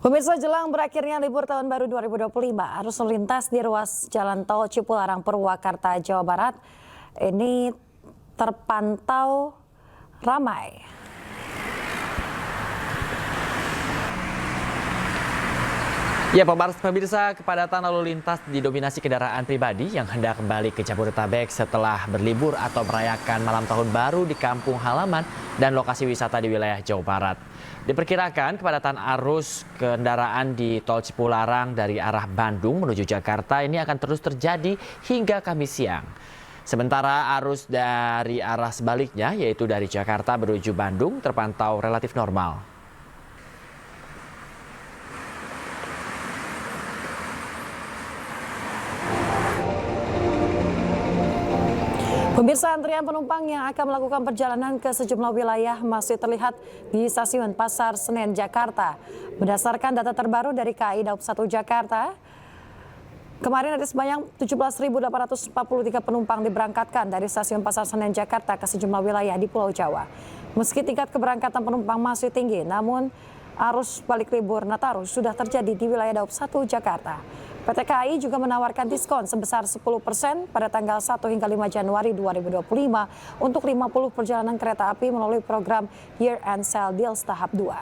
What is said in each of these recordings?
Pemirsa, jelang berakhirnya libur tahun baru 2025, arus lalu lintas di ruas Jalan Tol Cipularang Purwakarta, Jawa Barat ini terpantau ramai. Ya, pemirsa, kepadatan lalu lintas didominasi kendaraan pribadi yang hendak kembali ke Jabodetabek setelah berlibur atau merayakan malam tahun baru di kampung halaman dan lokasi wisata di wilayah Jawa Barat. Diperkirakan kepadatan arus kendaraan di Tol Cipularang dari arah Bandung menuju Jakarta ini akan terus terjadi hingga Kamis siang. Sementara arus dari arah sebaliknya, yaitu dari Jakarta menuju Bandung, terpantau relatif normal. Pemirsa, antrian penumpang yang akan melakukan perjalanan ke sejumlah wilayah masih terlihat di stasiun Pasar Senen, Jakarta. Berdasarkan data terbaru dari KAI Daup 1 Jakarta, kemarin ada sebanyak 17.843 penumpang diberangkatkan dari stasiun Pasar Senen, Jakarta ke sejumlah wilayah di Pulau Jawa. Meski tingkat keberangkatan penumpang masih tinggi, namun arus balik libur Nataru sudah terjadi di wilayah Daup 1 Jakarta. PT KAI juga menawarkan diskon sebesar 10% pada tanggal 1 hingga 5 Januari 2025 untuk 50 perjalanan kereta api melalui program Year End Sale Deals tahap 2.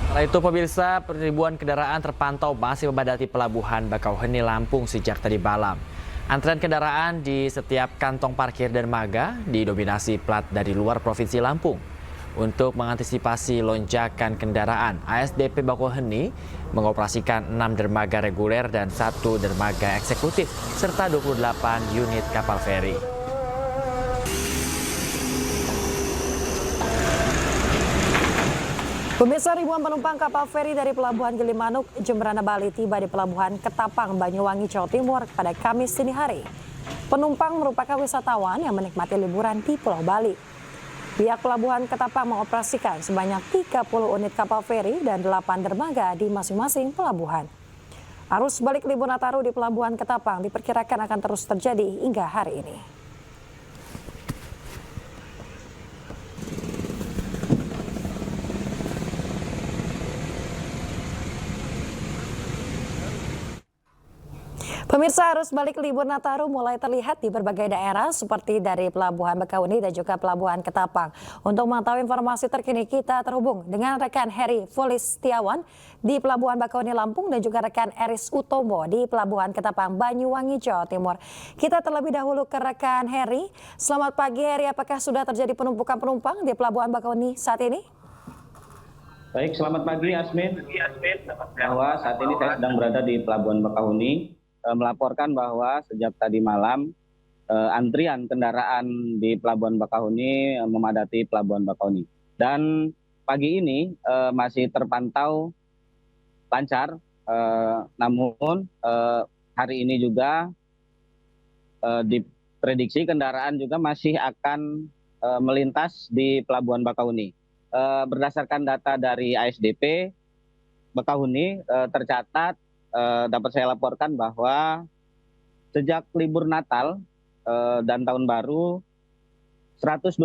Setelah itu, pemirsa, ribuan kendaraan terpantau masih memadati pelabuhan Bakauheni, Lampung sejak tadi malam. Antrean kendaraan di setiap kantong parkir dermaga didominasi plat dari luar Provinsi Lampung. Untuk mengantisipasi lonjakan kendaraan, ASDP Bakauheni mengoperasikan 6 dermaga reguler dan 1 dermaga eksekutif, serta 28 unit kapal feri. Pemirsa, ribuan penumpang kapal feri dari Pelabuhan Gilimanuk, Jemberana, Bali tiba di Pelabuhan Ketapang, Banyuwangi, Jawa Timur pada Kamis dini hari. Penumpang merupakan wisatawan yang menikmati liburan di Pulau Bali. Pihak Pelabuhan Ketapang mengoperasikan sebanyak 30 unit kapal feri dan 8 dermaga di masing-masing pelabuhan. Arus balik libur Nataru di Pelabuhan Ketapang diperkirakan akan terus terjadi hingga hari ini. Pemirsa, arus balik libur Nataru mulai terlihat di berbagai daerah seperti dari Pelabuhan Bakauheni dan juga Pelabuhan Ketapang. Untuk mengetahui informasi terkini, kita terhubung dengan rekan Heri Fulistiawan di Pelabuhan Bakauheni, Lampung dan juga rekan Eris Utomo di Pelabuhan Ketapang, Banyuwangi, Jawa Timur. Kita terlebih dahulu ke rekan Heri. Selamat pagi Heri, apakah sudah terjadi penumpukan penumpang di Pelabuhan Bakauheni saat ini? Baik, selamat pagi Asmin. Bahwa saat ini saya sedang berada di Pelabuhan Bakauheni. Melaporkan bahwa sejak tadi malam antrian kendaraan di Pelabuhan Bakauheni memadati Pelabuhan Bakauheni. Dan pagi ini masih terpantau lancar, namun hari ini juga diprediksi kendaraan juga masih akan melintas di Pelabuhan Bakauheni. Berdasarkan data dari ASDP Bakauheni tercatat dapat saya laporkan bahwa sejak libur Natal dan Tahun Baru 112.000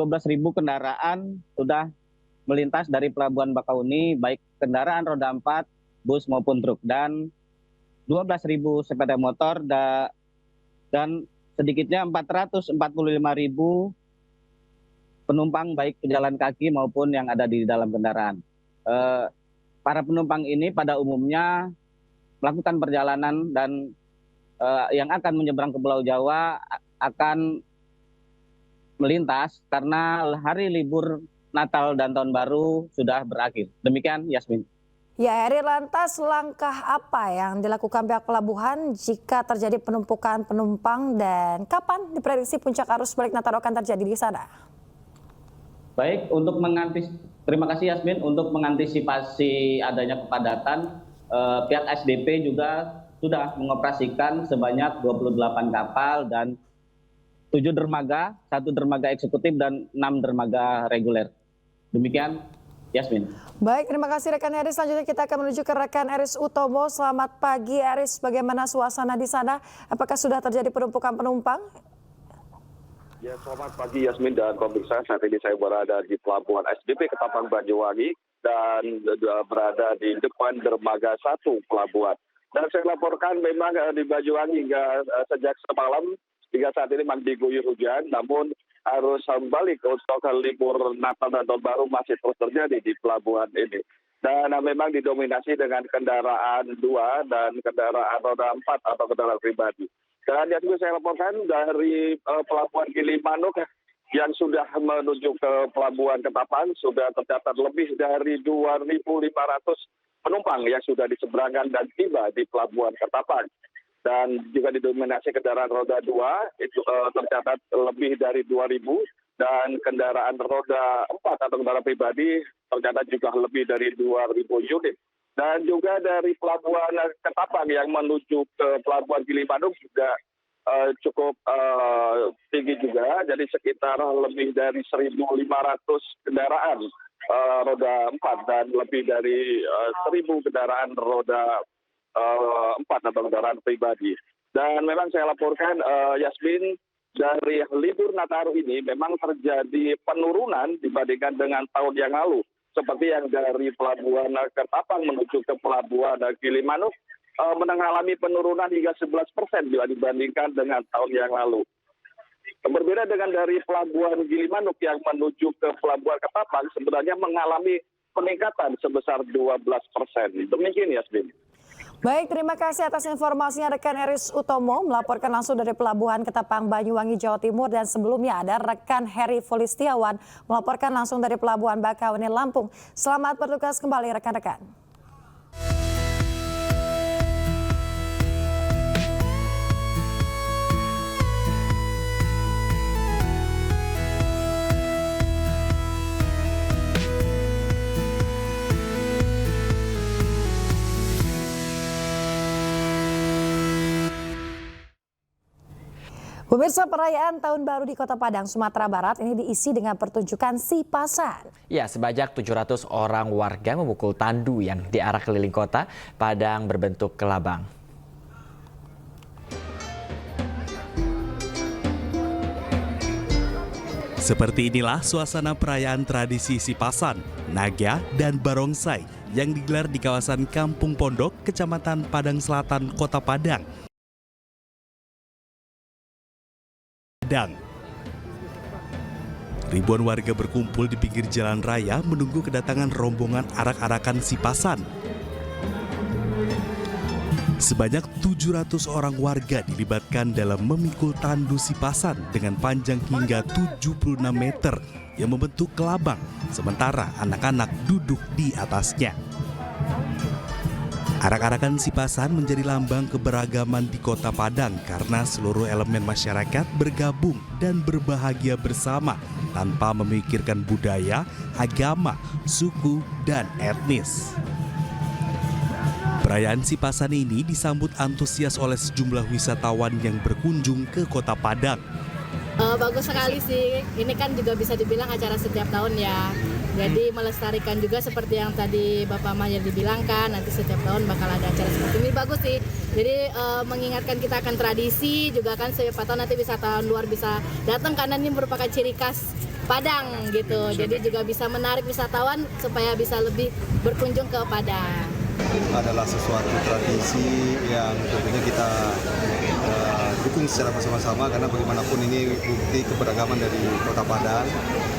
kendaraan sudah melintas dari Pelabuhan Bakauheni, baik kendaraan roda 4, bus maupun truk, dan 12.000 sepeda motor dan sedikitnya 445.000 penumpang baik pejalan kaki maupun yang ada di dalam kendaraan. Para penumpang ini pada umumnya melakukan perjalanan dan yang akan menyeberang ke Pulau Jawa akan melintas karena hari libur Natal dan Tahun Baru sudah berakhir. Demikian, Yasmin. Ya, Heri, lantas langkah apa yang dilakukan pihak pelabuhan jika terjadi penumpukan penumpang dan kapan diprediksi puncak arus balik Nataru akan terjadi di sana? Baik, terima kasih Yasmin. Untuk mengantisipasi adanya kepadatan, pihak SDP juga sudah mengoperasikan sebanyak 28 kapal dan 7 dermaga, 1 dermaga eksekutif dan 6 dermaga reguler. Demikian, Yasmin. Baik, terima kasih rekan Eris. Selanjutnya kita akan menuju ke rekan Eris Utomo. Selamat pagi Eris, bagaimana suasana di sana? Apakah sudah terjadi penumpukan penumpang? Ya, selamat pagi Yasmin dan pemirsa. Saat ini saya berada di Pelabuhan SDP Ketapang Banyuwangi dan berada di depan dermaga 1 pelabuhan. Dan saya laporkan memang di Banyuwangi hingga sejak semalam hingga saat ini masih diguyur hujan, namun arus balik untuk libur Natal dan Tahun Baru masih terus terjadi di pelabuhan ini. Dan memang didominasi dengan kendaraan 2 dan kendaraan roda 4 atau kendaraan pribadi. Dan yang juga saya laporkan dari Pelabuhan Gilimanuk yang sudah menuju ke Pelabuhan Ketapang sudah tercatat lebih dari 2.500 penumpang yang sudah diseberangkan dan tiba di Pelabuhan Ketapang. Dan juga didominasi kendaraan roda 2 itu tercatat lebih dari 2.000 dan kendaraan roda 4 atau kendaraan pribadi tercatat juga lebih dari 2.000 unit. Dan juga dari Pelabuhan Ketapang yang menuju ke Pelabuhan Gilimanuk juga cukup tinggi juga. Jadi sekitar lebih dari 1.500 kendaraan roda 4 dan lebih dari 1.000 kendaraan roda 4 atau kendaraan pribadi. Dan memang saya laporkan Yasmin, dari libur Nataru ini memang terjadi penurunan dibandingkan dengan tahun yang lalu. Seperti yang dari Pelabuhan Ketapang menuju ke Pelabuhan Gilimanuk mengalami penurunan hingga 11% bila dibandingkan dengan tahun yang lalu. Berbeda dengan dari Pelabuhan Gilimanuk yang menuju ke Pelabuhan Ketapang sebenarnya mengalami peningkatan sebesar 12%. Demikian Yasmin. Baik, terima kasih atas informasinya rekan Eris Utomo melaporkan langsung dari Pelabuhan Ketapang Banyuwangi, Jawa Timur, dan sebelumnya ada rekan Heri Folistiawan melaporkan langsung dari Pelabuhan Bakauheni, Lampung. Selamat bertugas kembali rekan-rekan. Pemirsa, perayaan Tahun Baru di Kota Padang, Sumatera Barat ini diisi dengan pertunjukan Sipasan. Ya, sebanyak 700 orang warga memukul tandu yang diarak keliling kota Padang berbentuk kelabang. Seperti inilah suasana perayaan tradisi Sipasan, Naga, dan Barongsai yang digelar di kawasan Kampung Pondok, Kecamatan Padang Selatan, Kota Padang. Ribuan warga berkumpul di pinggir jalan raya menunggu kedatangan rombongan arak-arakan Sipasan. Sebanyak 700 orang warga dilibatkan dalam memikul tandu Sipasan dengan panjang hingga 76 meter yang membentuk kelabang, sementara anak-anak duduk di atasnya. Arak-arakan Sipasan menjadi lambang keberagaman di Kota Padang karena seluruh elemen masyarakat bergabung dan berbahagia bersama tanpa memikirkan budaya, agama, suku, dan etnis. Perayaan Sipasan ini disambut antusias oleh sejumlah wisatawan yang berkunjung ke Kota Padang. Bagus sekali sih, ini kan juga bisa dibilang acara setiap tahun ya. Jadi melestarikan juga seperti yang tadi Bapak Mahyar dibilangkan, nanti setiap tahun bakal ada acara seperti ini. Bagus sih, jadi mengingatkan kita akan tradisi juga kan, siapa tahu nanti wisatawan luar bisa datang karena ini merupakan ciri khas Padang gitu. Jadi juga bisa menarik wisatawan supaya bisa lebih berkunjung ke Padang. Adalah sesuatu tradisi yang tentunya kita dukung secara bersama-sama karena bagaimanapun ini bukti keberagaman dari Kota Padang,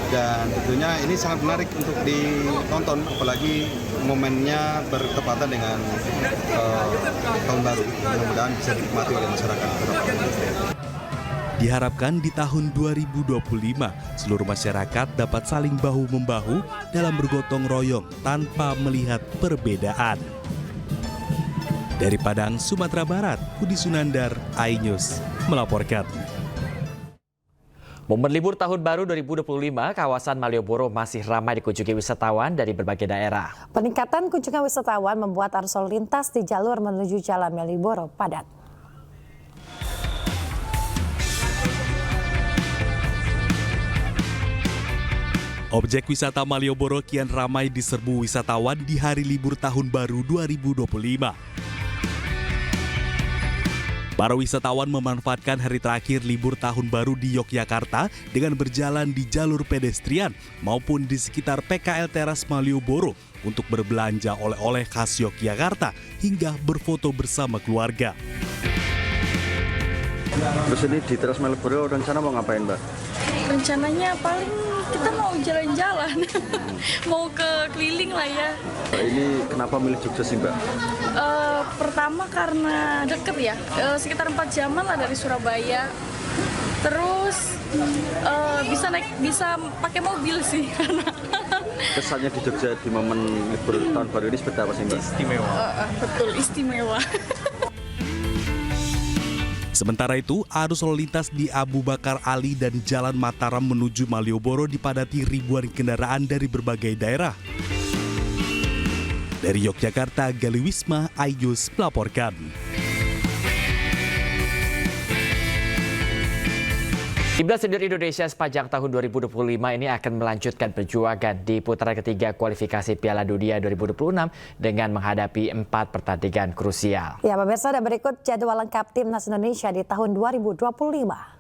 dan tentunya ini sangat menarik untuk ditonton, apalagi momennya bertepatan dengan Tahun Baru. Mudah-mudahan bisa dinikmati oleh masyarakat Kota Padang. Diharapkan di tahun 2025, seluruh masyarakat dapat saling bahu-membahu dalam bergotong royong tanpa melihat perbedaan. Dari Padang, Sumatera Barat, Budi Sunandar, iNews melaporkan. Momen libur Tahun Baru 2025, kawasan Malioboro masih ramai dikunjungi wisatawan dari berbagai daerah. Peningkatan kunjungan wisatawan membuat arus lalu lintas di jalur menuju Jalan Malioboro padat. Objek wisata Malioboro kian ramai diserbu wisatawan di hari libur Tahun Baru 2025. Para wisatawan memanfaatkan hari terakhir libur tahun baru di Yogyakarta dengan berjalan di jalur pedestrian maupun di sekitar PKL Teras Malioboro untuk berbelanja oleh-oleh khas Yogyakarta hingga berfoto bersama keluarga. Terus ini di Teras Malioboro rencana mau ngapain, Mbak? Rencananya paling kita mau jalan-jalan, mau ke keliling lah ya. Ini kenapa milih Jogja sih, Mbak? Pertama karena deket ya, sekitar 4 jaman lah dari Surabaya. Terus bisa pakai mobil sih. Kesannya di Jogja di momen libur tahun baru ini seperti apa sih, Mbak? Istimewa. Betul, istimewa. Sementara itu, arus lalu lintas di Abu Bakar Ali dan Jalan Mataram menuju Malioboro dipadati ribuan kendaraan dari berbagai daerah. Dari Yogyakarta, Gali Wisma, Ayus melaporkan. Timnas senior Indonesia sepanjang tahun 2025 ini akan melanjutkan perjuangan di putaran ketiga kualifikasi Piala Dunia 2026 dengan menghadapi 4 pertandingan krusial. Ya, pemirsa, dan berikut jadwal lengkap Timnas Indonesia di tahun 2025.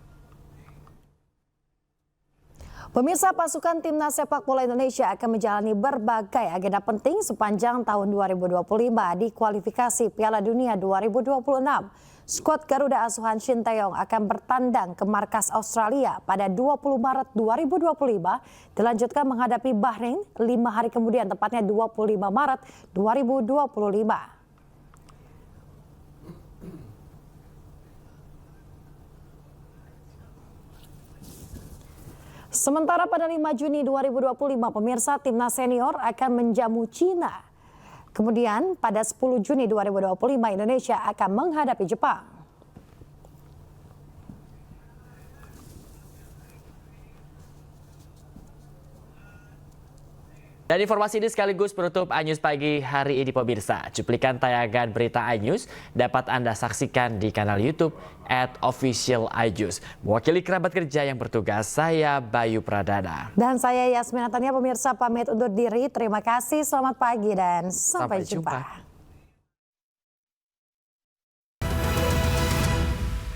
Pemirsa, pasukan Timnas sepak bola Indonesia akan menjalani berbagai agenda penting sepanjang tahun 2025 di kualifikasi Piala Dunia 2026. Skuad Garuda asuhan Shin Tae-yong akan bertandang ke markas Australia pada 20 Maret 2025, dilanjutkan menghadapi Bahrain 5 hari kemudian, tepatnya 25 Maret 2025. Sementara pada 5 Juni 2025, pemirsa, Timnas senior akan menjamu Cina. Kemudian pada 10 Juni 2025 Indonesia akan menghadapi Jepang. Dan informasi ini sekaligus penutup iNews pagi hari ini, pemirsa. Cuplikan tayangan berita iNews dapat Anda saksikan di kanal YouTube @officialinews. Mewakili kerabat kerja yang bertugas, saya Bayu Pradana. Dan saya Yasmin Natania, pemirsa pamit undur diri. Terima kasih, selamat pagi dan sampai jumpa.